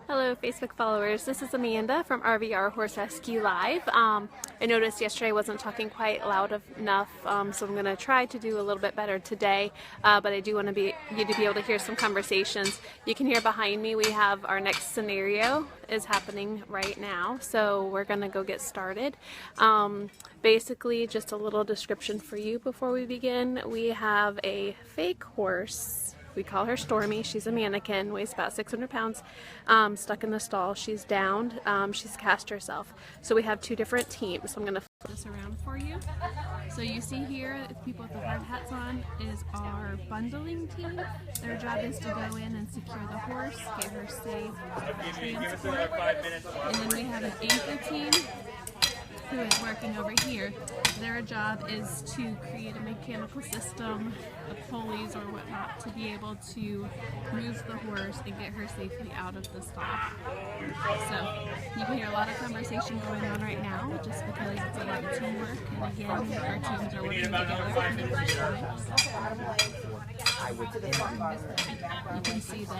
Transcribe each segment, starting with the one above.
Hello Facebook followers, this is Amanda from RVR Horse Rescue Live. I noticed yesterday I wasn't talking quite loud enough, so I'm going to try to do a little bit better today, but I do want you to be able to hear some conversations. You can hear behind me we have our next scenario is happening right now, so we're going to go get started. Basically, just a little description for you before we begin. We have a fake horse. We call her Stormy. She's a mannequin, weighs about 600 pounds, stuck in the stall. She's downed. She's cast herself. So we have two different teams. So I'm going to flip this around for you. So you see here, the people with the hard hats on is our bundling team. Their job is to go in and secure the horse, get her safe transport. And then we have an anchor team who is working over here. Their job is to create a mechanical system of pulleys or whatnot to be able to move the horse and get her safely out of the stall. So you can hear a lot of conversation going on right now just because it's a lot of teamwork, and again our teams are working together. You can see the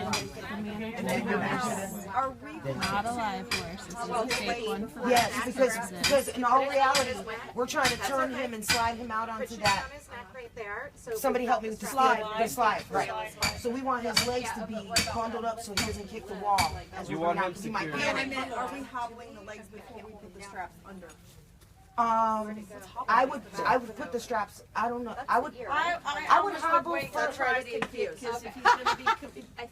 mannequin horse, not a live horse. This is a fake one for yes, because in all reality, we're trying to turn him and slide him out onto that. Somebody help me with the slide, right. So we want his legs to be bundled up so he doesn't kick the wall. As You want him to might be. And then are we hobbling the legs before we put the straps under? I would put the straps. I don't know. I would hobble first. Try to confuse. Because if he's going to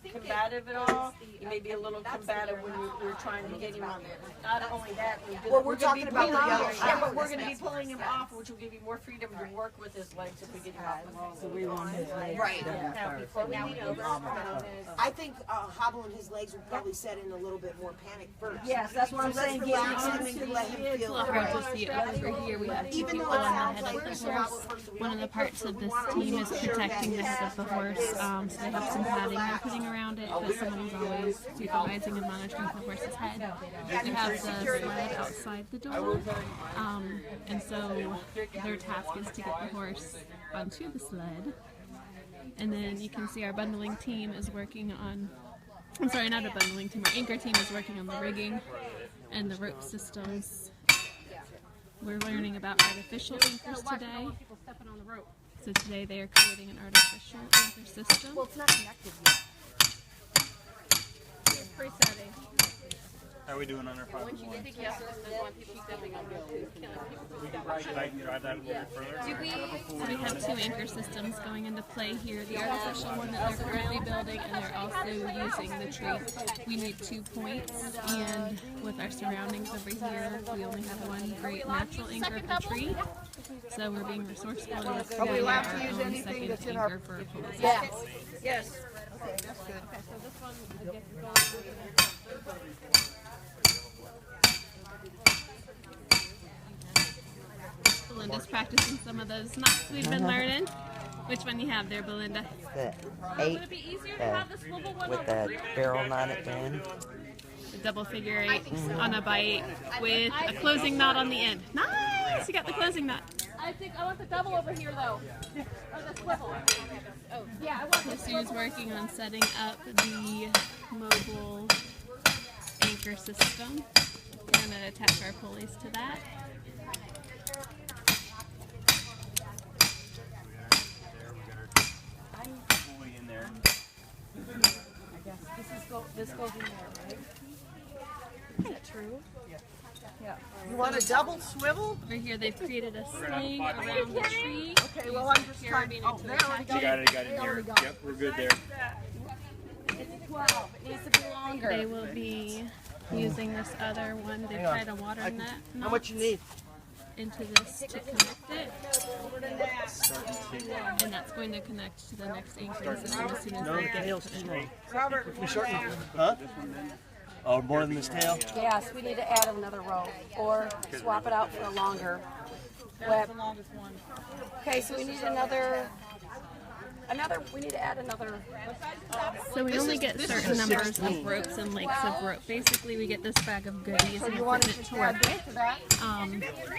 be combative at all, he may be a little combative when we're trying to get him on there. Not only that, we're talking about the yellow yeah, strap. but we're going to be pulling him off, which will give you more freedom to work with his legs if we get him off. So we want his legs. Right. Now, before we lean over, I think hobbling his legs would probably set in a little bit more panic first. yes, that's what I'm saying. Get Relax him him and let him feel. Hard to see it over here. We have two people on the head of the horse. One of the parts of this team is protecting the head of the horse, so they have some padding they're putting around it, but someone's always supervising and monitoring the horse's head. We have the sled outside the door, and so their task is to get the horse onto the sled. And then you can see our bundling team is working on, I'm sorry, not a bundling team, our anchor team is working on the rigging and the rope systems. We're learning about artificial anchors today. So today they are creating an artificial anchor system. Well, it's not connected yet. It's pre-setting. How are we doing on our 5 Once you get the yes, there's one people stepping on it. Should I drive that a little bit further? So we have two anchor systems going into play here. The artificial one that they're currently building, and they're also using the tree. We need 2 points, and with our surroundings over here, we only have one great natural anchor of the tree. So we're being resourceful and creating our own second anchor for a pulley. Yes. Yes. Okay, that's good. Okay, so this one, I guess, is going Belinda's practicing some of those knots we've been learning. Which one you have there, Belinda? The 8 with the barrel knot at the end. The double figure 8 on a bite with a closing knot on the end. Nice! You got the closing knot. I want the double over here though. Or the swivel. Oh, yeah, I want So Sue's working on setting up the mobile anchor system. We're going to attach our pulleys to that. In there. This goes in there, right? Is that true? Yeah. You want a double swivel? Over here they've created a sling around the tree. Okay, well I'm just trying. Oh, there we go. You got it in here. Yep, we're good there. It's 12. It needs to be longer. They will be using this other one. They've tried a water net How much you need? into this to connect it, and that's going to connect to the next anchoring system as soon as they get it put in. Robert. Huh? Oh, more than this tail? Yes, we need to add another row or swap it out for a longer web. Okay, so we need we need to add another. So we only get certain numbers of ropes and lengths of rope. Basically, we get this bag of goodies and equipment to work with.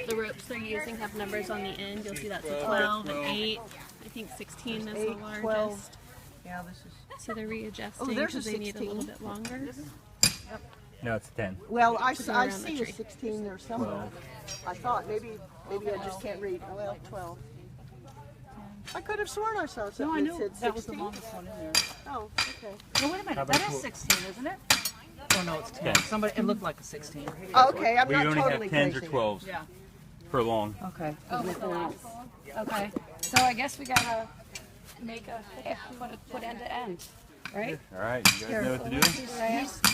The ropes they're using have numbers on the end. You'll see that's a 12, an 8. I think 16 is the largest. Yeah, this is. So they're readjusting because they need a little bit longer. No, it's 10. Well, I around the see a tree. 16 there somewhere. I thought maybe I just can't read. Well, 12. I could have sworn I saw something. No, I that knew said that was the 16. longest one in there. Oh, okay. No, wait a minute. That is 16, isn't it? Oh no, it's 10. Somebody, it looked like a 16. Okay, I'm We not only totally have 10s crazy. or 12s Yeah. per long. Okay. Okay. So I guess we gotta make a put end to end, right? All right, you guys know what to do?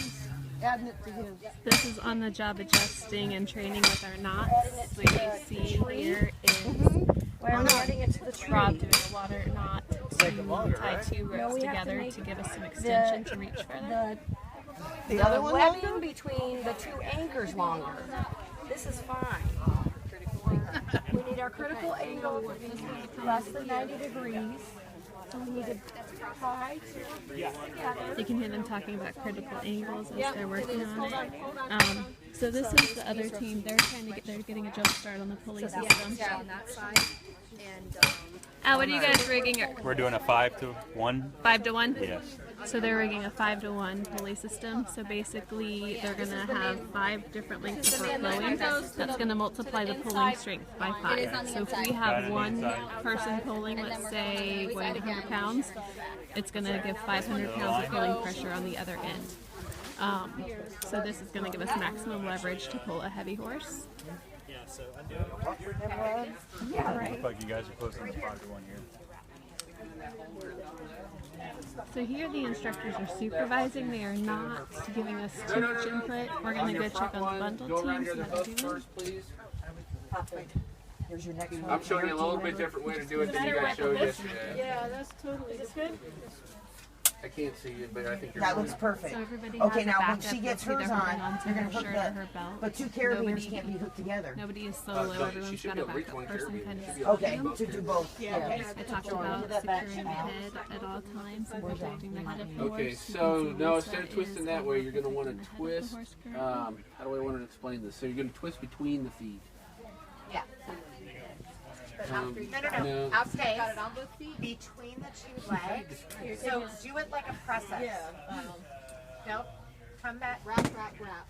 Adding it to his. This is on the job adjusting and training with our knots. So you see here is We're running it to the tree. Rob doing a water knot to tie two ropes we have to together make to give us some extension to reach further. The other one webbing longer? between the two anchors longer. This is fine. We need our critical angle less than 90 degrees. So we need to tie You can hear them talking about critical angles as they're working on it. So this is the other team. They're getting a jump start on the pulley system. on that side. And What are you guys rigging? We're doing a 5 to 1. 5 to 1? Yes. So they're rigging a 5 to 1 pulley system. So basically, they're going to have 5 different lengths of rope going. That's going to multiply the pulling strength by 5. So if we have one person pulling, let's say, weighing 100 pounds, it's going to give 500 pounds of pulling pressure on the other end. So this is going to give us maximum leverage to pull a heavy horse. Looks like you guys are close on the 5 to 1 here. So here the instructors are supervising. They are not giving us too much input. We're going to go check on the bundle team. So that's doing. Here's your next one. I'm showing you a little bit different way to do it than you guys showed yesterday. Yeah, that's totally. Is this good? I can't see it, but I think you're That looks perfect. So everybody Okay, has a now when backup she gets that's either hers holding on, onto you're her gonna hook shirt that. or her belt. But two carabiners Nobody- can't be hooked together. Nobody is solo. she Everyone's should got be a able to reach backup one person carabiner. kind of She should be Okay, supporting them. to do both. Yeah. I talked about securing the head at all times and protecting the head of the horse. Okay, You so can see now this instead of one twisting is that way, you're going to want protecting to the head of the twist. horse currently. How do I want to explain this? So you're going to twist between the feet. yeah. No. I'll stay. Got it on both feet? Between the two legs. So do it like a press up. Yeah. Nope. Come back. Wrap. See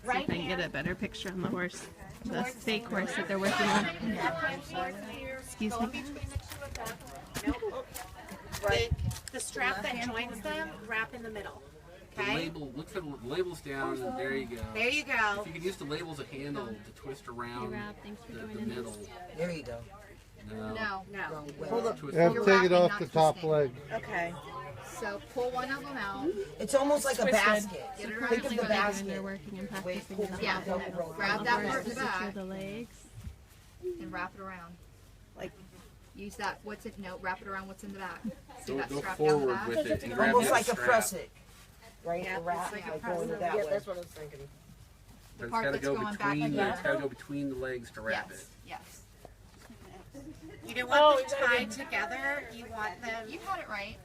Right if I can get a better picture on the horse, the fake horse that they're working on. Excuse Go in me. between the two of them. Nope. The strap that joins them, wrap in the middle. The Okay? label, look for the labels down, and there you go. There you go. If you could use the label as a handle to twist around Rob, thanks for the joining middle. There you go. No. No. Twist You have to take it off the top leg. Okay. So pull one of them out. It's almost like a basket. Get it Think around of the the They're basket. working and Wait, practicing pull in the Yeah. hot rope. Grab that part in To the secure back the legs. and wrap it around. Like use that. What's it? No, wrap it around what's in the back. See that Go strap down the forward back? with it and grab Almost that like a strap. press it. Right? Yeah, A wrap, it's like a like press going it. that way. That's what I was thinking. But it's part got to that's go going back between and the, it's forth. got to go between the legs to wrap Yes. it. Yes. You don't want them tied together. You want them. You had it right.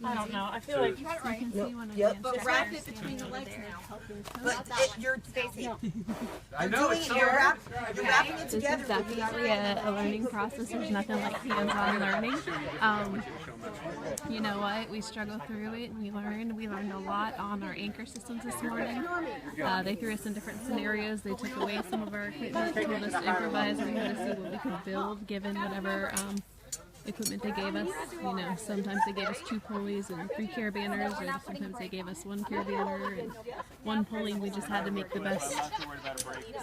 I don't know. I feel like You had it You right. can see one of Yep. the But wrap instructors it between the standing legs there now. helping coach. But you're Stacy. I doing it. You're wrapping it This together. is definitely a learning process. There's nothing like hands-on learning. You know what? We struggle through it and we learn. We learned a lot on our anchor systems this morning. They threw us in different scenarios. They took away some of our equipment, told us to improvise. We had to see what we could build given whatever equipment they gave us. You know, sometimes they gave us 2 pulleys and 3 carabiners, or sometimes they gave us 1 carabiner and 1 pulley. We just had to make the best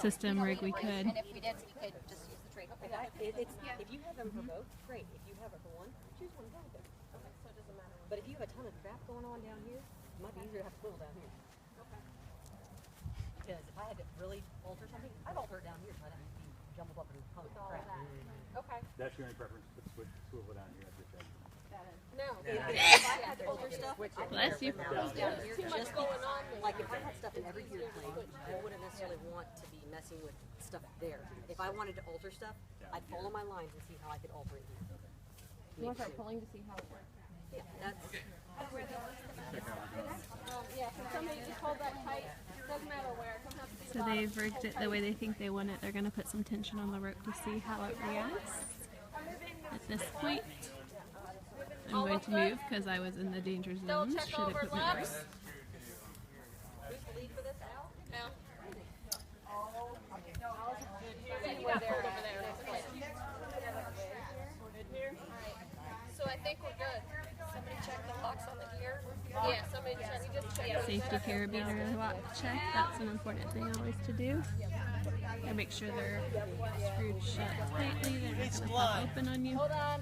system rig we could. And if we did, we could just use the trade. If you have them for both, great. If you have it for one, choose one and go with it. Okay, so it doesn't matter. But if you have a ton of crap going on down here, it might be easier to have swivel down here. Okay. Because if I had to really alter something, I'd alter it down here so I didn't be jumbled up in tons of crap. Okay. That's your only preference, put swivel down here. No, if I had to alter stuff, Bless you. down here, too much going on. Like if I had stuff in every gear plate, I wouldn't necessarily want to be messing with stuff there. If I wanted to alter stuff, I'd follow my lines and see how I could alter it here. You want to start pulling to see how it works? Yeah, that's. Yeah, can somebody just hold that tight? Doesn't matter where. It doesn't have to be So they've rigged it the way they think they want it. They're going to put some tension on the rope to see how it reacts. At this point, I'm going to move because I was in the danger zone should equipment break. Who's the lead for this, Al? So I think we're good. Somebody check the locks on the ear. Yeah, somebody check. We just check. Safety carabiner lock check. That's an important thing always to do. And make sure they're screwed shut tightly. They're not going to pop open on you. Hold on.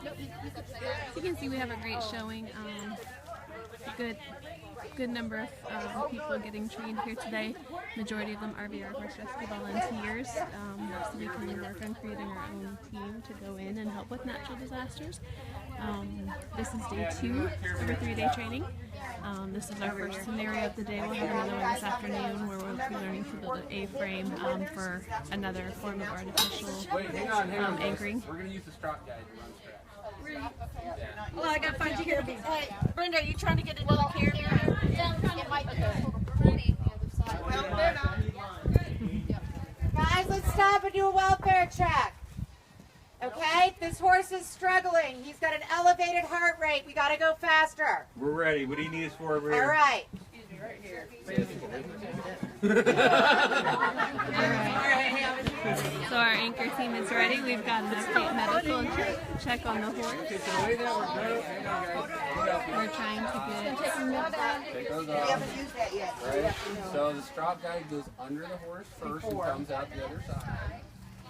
As you can see, we have a great showing. Good number of people getting trained here today. Majority of them RVR horse rescue volunteers. So we can work on creating our own team to go in and help with natural disasters. This is day 2 of a 3-day training. This is our first scenario of the day. We'll have another one this afternoon where we'll be learning to build an A-frame for another form of artificial anchoring. We're going to use the strap guide to run straps. Well, I gotta find you here. Hey, Brenda, are you trying to get another carabiner? Guys, let's stop and do a welfare check. Okay? This horse is struggling. He's got an elevated heart rate. We gotta go faster. We're ready. What do you need us for over here? All right. So our anchor team is ready. We've got an update medical check on the horse. We're trying to get... Take those off. Right. So the strap guide goes under the horse first and comes out the other side.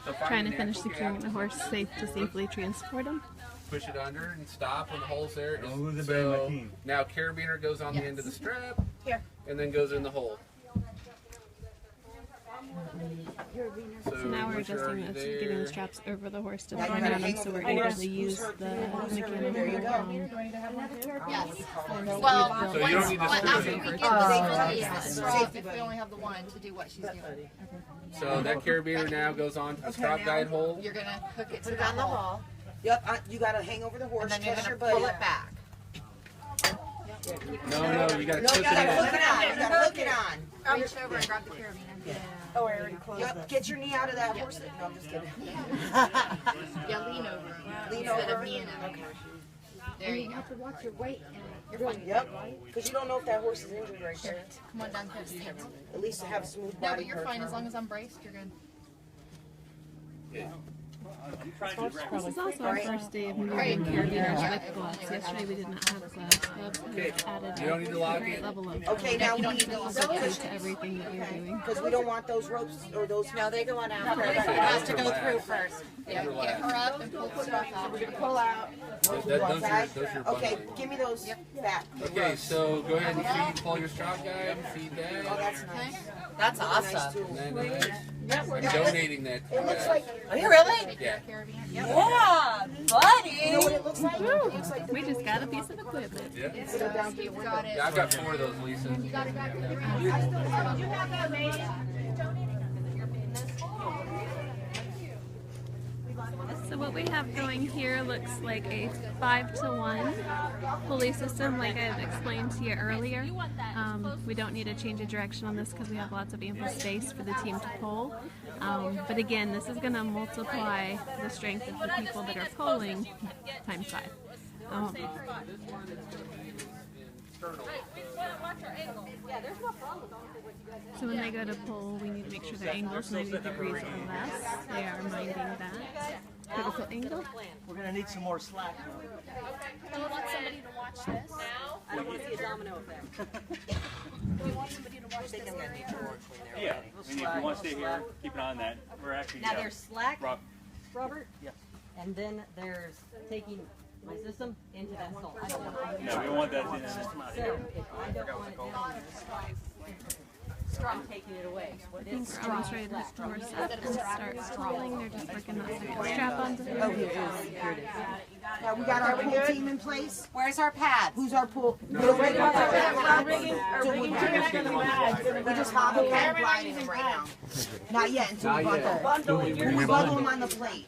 So Trying to finish securing the horse safe to safely transport him. Push it under and stop when the hole's there. Who's the band my team? Now carabiner goes on the end of the strap and then goes in the hole. So now we're adjusting this, getting the straps over the horse to the front end, so we're able to use the mechanical Well, So you don't need to after screw we it. get the safety, if we only have the one to do what she's doing. So that carabiner now goes on to the strap guide hole. You're gonna hook it to the hole. Yep, you gotta hang over the horse, And then you're test your gonna butt. pull it back. No, you gotta No, clip you it gotta in. hook it on. You gotta hook it on. Reach over and grab the carabiner. Oh, I already closed Yep, get your knee out of that horse. No, I'm just kidding. Yeah, lean over. Lean Instead over. of kneeing over. There you go. have to watch your weight. You're fine. Yep, because you don't know if that horse is injured right there. Come on down to the stand. At least to have a smooth No, body. but you're fine as long as I'm braced. You're good. This is also our first day of moving carabiners with gloves. Yesterday we did not have gloves. Gloves added You don't need to lock a great it. level of Okay, now we need difficulty these to everything that you're doing. because we don't want those ropes or those. No, they go on after. It has to go through first. Yeah, get her up and pull the stuff out. Pull out. Those are your Okay, bundles. give me those back. Okay, so go ahead and pull your strap guide, feed Oh, that. that's nice. That's Nice awesome. tool. And then I'm donating that to you It looks guys. like. Are you really? Yeah. Yeah, buddy. You know what it looks like? It looks like the We just got a piece of equipment. Yeah. You've got it. Yeah, I've got 4 of those, Lisa. So what we have going here looks like a 5-to-1 pulley system, like I had explained to you earlier. We don't need to change of direction on this because we have lots of ample space for the team to pull. But again, this is going to multiply the strength of the people that are pulling times 5. So when they go to pull, we need to make sure their angles 90 degrees or less. They are minding that. Critical angle. We're gonna need some more slack. Do we want somebody to watch this? I don't want to see a domino effect. Do we want somebody to watch this area? Yeah. I mean, if you want to stay here, keep an eye on that. We're actually. Now there's slack, Rob. Robert, Yes. and then there's taking my system into that stall. I don't want to. No, we don't want that in the system out So here. if I don't want it down there, I'm taking it away. I think we're almost ready to lift the horse up and start pulling. They're just working that second strap onto the horse. Now we got our pull team in place. Where's our pads? Who's our pull? We just hobble and gliding them right now. Not yet until we bundle. We bundle them on the plate.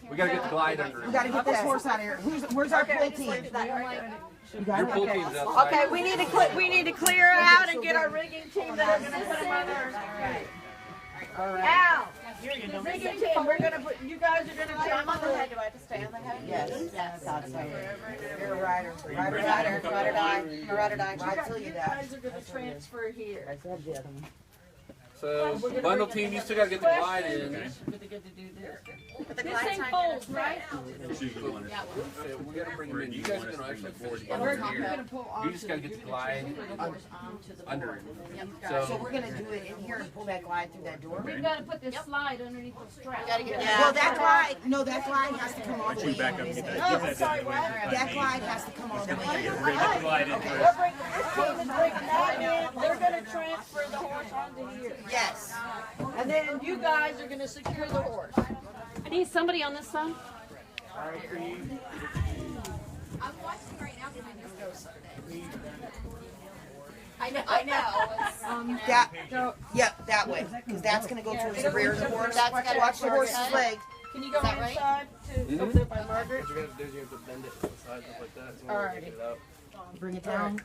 We gotta get the glide under We it. gotta get this horse out of here. Where's our pull team? You got Your it? pull Okay. team's outside. Okay, we need to clear out and get our rigging team that is. All right. Al, Rig it, Tim. We're gonna put. You guys are gonna. I'm on the head. Do I have to stay on the head? Yes. Yes. You're a rider. Ride or die. Ride or die. I'm a ride or die. I'll tell you You that. guys are gonna transfer here. So, bundle team, you still gotta get the glide in. We're gonna get to do this. The This glide ain't time poles, is right? We gotta bring them in. You guys are gonna actually force them over here. You just gotta get the glide under it. So So, we're gonna do it in here and pull that glide through that door. We've got to put this slide underneath the strap. Well, that glide, no, that glide has to come all the way back in. up, isn't get it? that, get that out of the way. That glide has to come all the way in. Bring the glide in We're first. bringing this team is bringing that in. They're gonna transfer the horse onto here. Yes. And then you guys are gonna secure the horse. I need somebody on this side. I'm watching right now because I just go Sunday. I know. Yep, that way, because that's gonna go towards the rear of the horse. Watch the horse's leg. Can you go inside to over there by Margaret? What you gotta do is you have to bend it to the side, just like that. So Alrighty. get it out. Bring it down.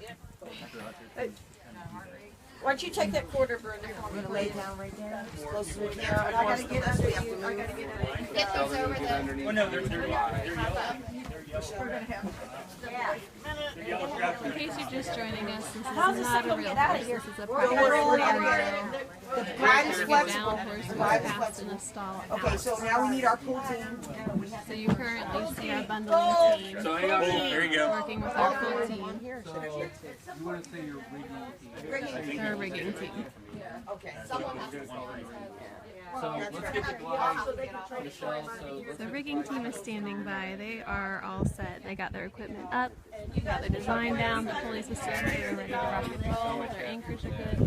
Why don't you take that quarter, Brenda? We're gonna lay it down right there, as close as we can. I gotta get under you. I gotta get under you. tell them to get underneath the glide. We're gonna have. In case you're just joining us, this is How's this not thing a gonna real get out horse. of here? This is a Don't practice worry, we're area. gonna The glide is Down flexible. horse The is glide is cast in flexible. a stall. Okay, so now we need our pull team. So you currently see our bundling team So hang on, there you go. working with our full team. You wanna say you're rigging. Our rigging team. Okay. So let's get the glide, Michelle, so let's The rigging team is standing by. They are all set. They got their equipment up, got their design down, the pulley system, they're ready to rock and roll, their anchors are good.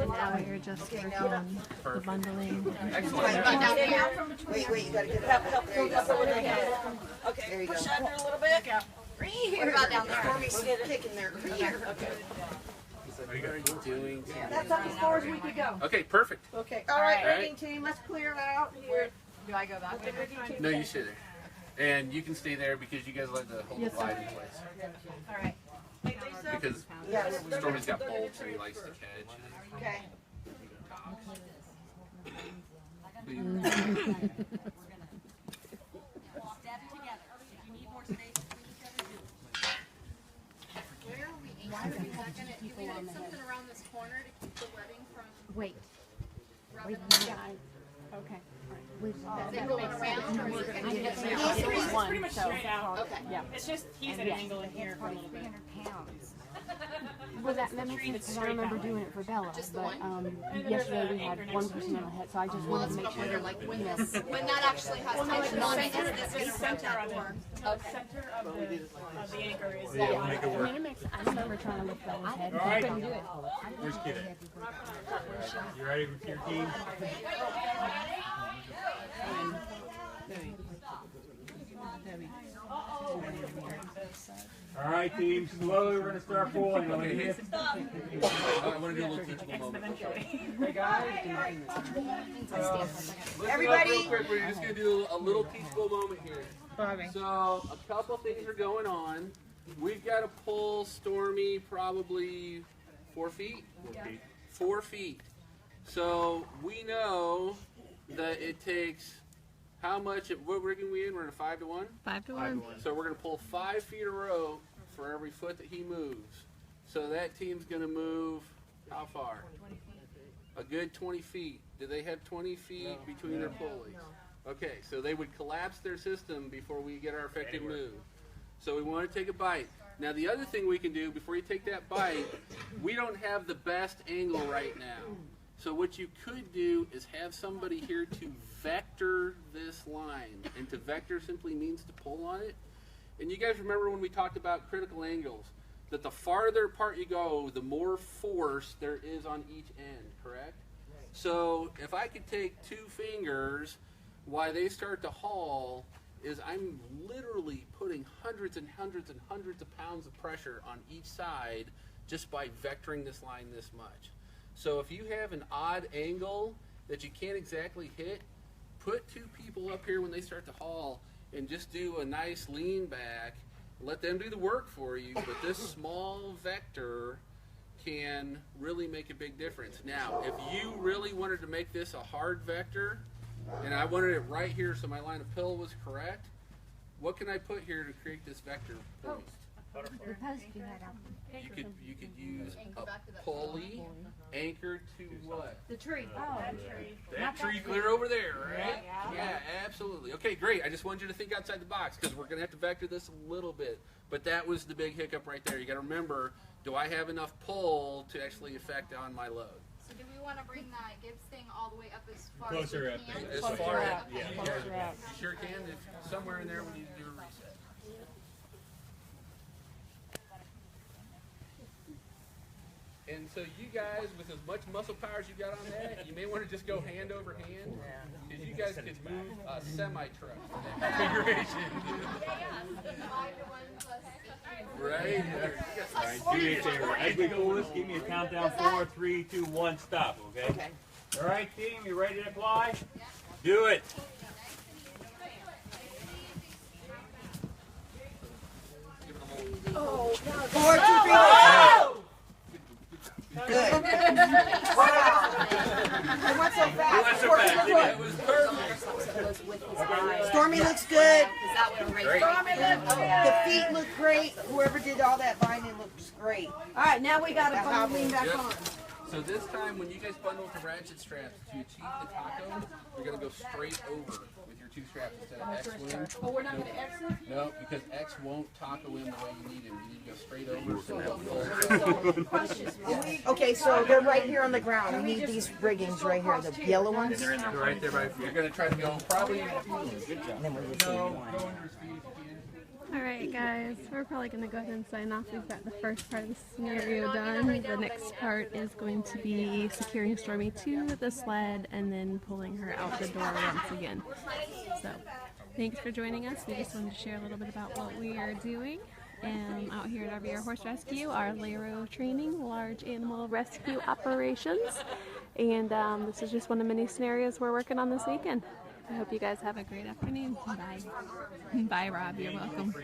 And now we are just working on the bundling. Wait, you gotta get it up. There you go. Okay, There you push go. under a little bit. What about down there? Stormy's kicking there. Here. doing. That's up as far as we could go. Okay, perfect. Okay, all right, All right. rigging team, let's clear out here. Do I go back? No, you stay there. And you can stay there because you guys like to hold the glide in place. All right. Hey, Lisa. Because Yes. Stormy's got bolts and he likes to catch. Okay. Do we need something around this corner to keep the webbing from Wait. rubbing Okay. Is it going around or is it going to get It's around? pretty much straight out. Okay. Yeah. It's just, he's at an angle in here for a little bit. 300 pounds. Well, that makes sense because I remember doing it for Bella, but yesterday we had one person on the head, so I just wanted to make sure that, Like when that actually has tension on it, is this Center of it. Okay. Center of the anchor is. Yeah, make it work. I remember trying to lift Bella's head, but All I right. couldn't do it. Where's Kid at? You ready with your team? All right, team. Slowly, we're gonna start pulling. I'm gonna hit. I want to do a little teachable moment. Hey guys. Everybody. Real quick, we're just gonna do a little teachable moment here. So a couple things are going on. We've got to pull Stormy probably 4 feet. 4 feet. So we know that it takes how much? What rigging we in? We're in a 5 to 1. 5 to 1. So we're going to pull 5 feet of rope for every foot that he moves. So that team's going to move how far? A good 20 feet. Do they have 20 feet between their pulleys? Okay, so they would collapse their system before we get our effective move. So we want to take a bite. Now the other thing we can do before you take that bite, we don't have the best angle right now. So what you could do is have somebody here to vector this line. And to vector simply means to pull on it. And you guys remember when we talked about critical angles, that the farther apart you go, the more force there is on each end, correct? So if I could take 2 fingers, why they start to haul is I'm literally putting hundreds and hundreds and hundreds of pounds of pressure on each side just by vectoring this line this much. So if you have an odd angle that you can't exactly hit, put 2 people up here when they start to haul and just do a nice lean back. Let them do the work for you, but this small vector can really make a big difference. Now, if you really wanted to make this a hard vector, and I wanted it right here so my line of pill was correct, what can I put here to create this vector point? You could use a pulley anchored to what? The tree. That tree clear over there, right? Yeah, absolutely. Okay, great. I just wanted you to think outside the box because we're going to have to vector this a little bit. But that was the big hiccup right there. You got to remember, do I have enough pull to actually affect on my load? So do we want to bring that Gibbs thing all the way up as far Closer as up we can? there. As far as, Yeah. you sure can. If somewhere in there we need to do a reset. And so you guys, with as much muscle power as you got on that, you may want to just go hand over hand, because you guys could move a semi-truck in that configuration. Right? Do me a favor. As we go this, give me a countdown. 4, 3, 2, 1, stop. Okay. All right, team, you ready to fly? Do it. Oh, 4, 2, 3, 1. Good. Wow. I went so fast. It was perfect. Stormy looks good. Great. The feet look great. Whoever did all that binding looks great. All right, now we got to bundle back Yep. on. So this time, when you guys bundle with the ratchet straps, to achieve the taco, you're going to go straight over with your 2 straps instead of X wing. Oh, we're not going to exit? No, because X won't taco in the way you need him. You need to go straight over so that will Okay, so they're right here on the ground. We need these riggings right here, the yellow ones. They're right there. You're going to try to go probably. And then we'll just No, leave go one. under speed if you can. Alright guys, we're probably going to go ahead and sign off. We've got the first part of the scenario done. The next part is going to be securing Stormy to the sled and then pulling her out the door once again. So, thanks for joining us. We just wanted to share a little bit about what we are doing out here at RVR Horse Rescue, our L.A.R training, large animal rescue operations. And this is just one of many scenarios we're working on this weekend. I hope you guys have a great afternoon. Bye. Bye, Rob. You're welcome.